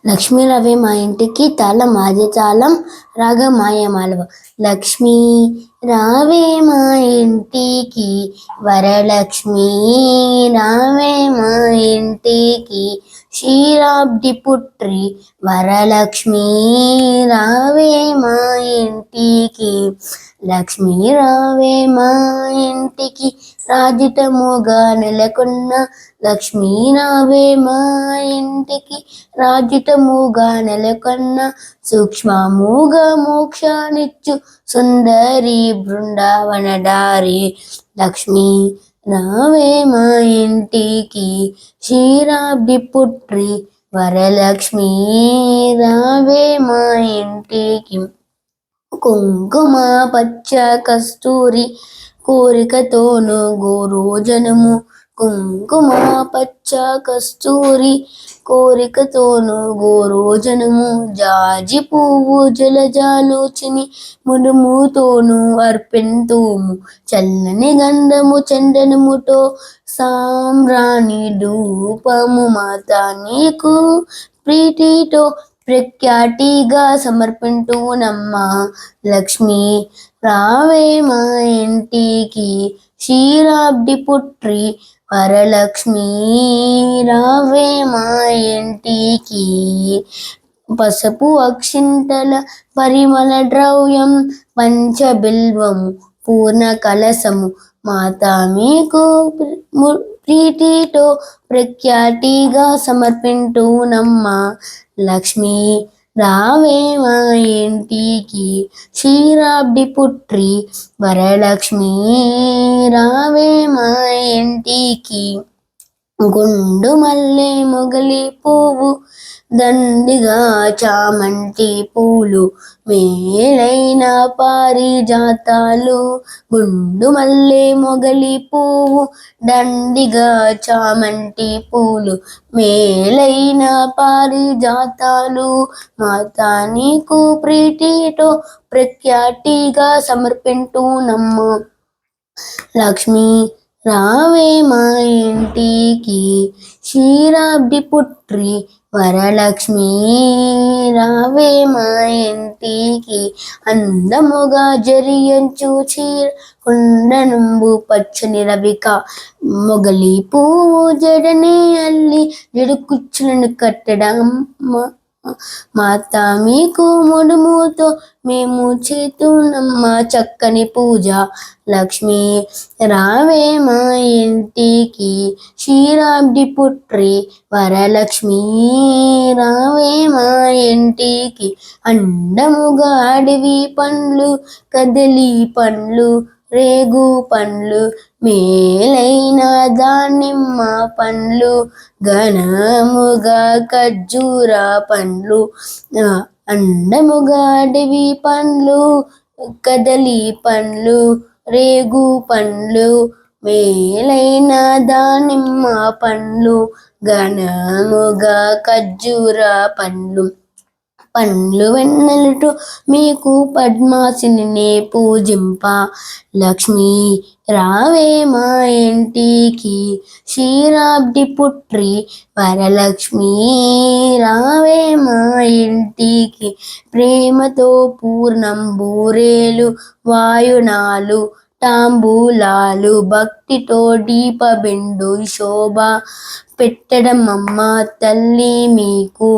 లక్ష్మీ రవి మా ఇంటికి తాళం మాది తాళం రాగ మాయమాలవ. లక్ష్మీ రావే మా ఇంటికి వరలక్ష్మీ రావే మా ఇంటికి క్షీరాబ్ది పుత్రి వరలక్ష్మీ రావే మా ఇంటికి. లక్ష్మీ రావే మా ఇంటికి రాజితముగా నెలకొన్న లక్ష్మీ రావే మా ఇంటికి రాజితముగా నెలకొన్న సూక్ష్మముగా మోక్షానిచ్చు సుందరి బృందావన దారి. లక్ష్మీ రావే మా ఇంటికి క్షీరాబ్ది పుత్రి వరలక్ష్మీ రావే మా ఇంటికి. కుంకుమ పచ్చ కస్తూరి కోరికతోను గోరోజనము కుంకుమ పచ్చ కస్తూరి కోరికతోను గోరోజనము జాజి పువ్వు జలజాలోచిని మునుముతోను అర్పింతుము చల్లని గంధము చందనముతో సాంబ్రాణి ధూపము మాత నీకు ప్రీతితో ప్రఖ్యాతిగా సమర్పింటునమ్మా. లక్ష్మీ రావే మా ఇంటికి క్షీరాబ్ది పుత్రి వరలక్ష్మీ రావే మా ఇంటికి. పసుపు అక్షింతల పరిమళ ద్రవ్యం పంచబిల్వము పూర్ణ కలసము మాత మీకు ప్రీతితో ప్రఖ్యాతిగా సమర్పింటునమ్మా. లక్ష్మీ రావే మా ఇంటికి క్షీరాబ్ది పుత్రి వరలక్ష్మీ రావే మా ఇంటికి. గుండు మల్లె మొగలి పువ్వు దండిగా చామంతి పూలు మేలైన పారిజాతాలు. గుండు మల్లె మొగలి పువ్వు దండిగా చామంతి పూలు మేలైన పారిజాతాలు మాత నీకు ప్రీతితో ప్రఖ్యాతిగా సమర్పింటునమ్మా. లక్ష్మీ రావే మా ఇంటికి క్షీరాబ్ది పుత్రి వరలక్ష్మీ రావే మా ఇంటికి. అందముగా జరియంచు చీర కుండనంబు పచ్చని రవిక మొగలి పువ్వు జడనే అల్లి జడకుచ్చులను కట్టడం మాత మీకు ముడుముతో మేము చేతునమ్మ చక్కని పూజ. లక్ష్మీ రావే మా ఇంటికి క్షీరాబ్ది పుత్రి వరలక్ష్మీ రావే మా ఇంటికి. అండముగా అడవి పండ్లు కదలి పండ్లు రేగు పండ్లు మేలైన దానిమ్మ పండ్లు ఘనముగా ఖర్జూర పండ్లు. అండముగా అడవి పండ్లు కదలి పండ్లు రేగు పండ్లు మేలైన దానిమ్మ పండ్లు ఘనముగా ఖర్జూర పండ్లు. పండ్లు వెన్నెలతో మీకు పద్మాసిని పూజింప. లక్ష్మీ రావే మా ఇంటికి క్షీరాబ్ది పుత్రి వరలక్ష్మీ రావే మా ఇంటికి. ప్రేమతో పూర్ణం బూరేలు వాయునాలు తాంబూలాలు భక్తితో దీపబిందు శోభ పెట్టడం అమ్మ తల్లి మీకు.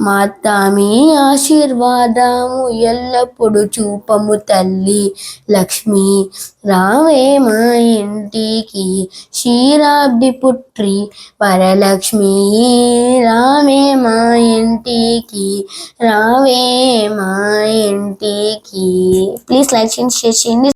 మాత మీ ఆశీర్వాదము ఎల్లప్పుడు చూపము తల్లి. లక్ష్మీ రావే మా ఇంటికి క్షీరాబ్ది పుత్రి వరలక్ష్మీ రావే మా ఇంటికి రావే మా ఇంటికి. ప్లీజ్ లైక్ చేయండి, షేర్ చేయండి.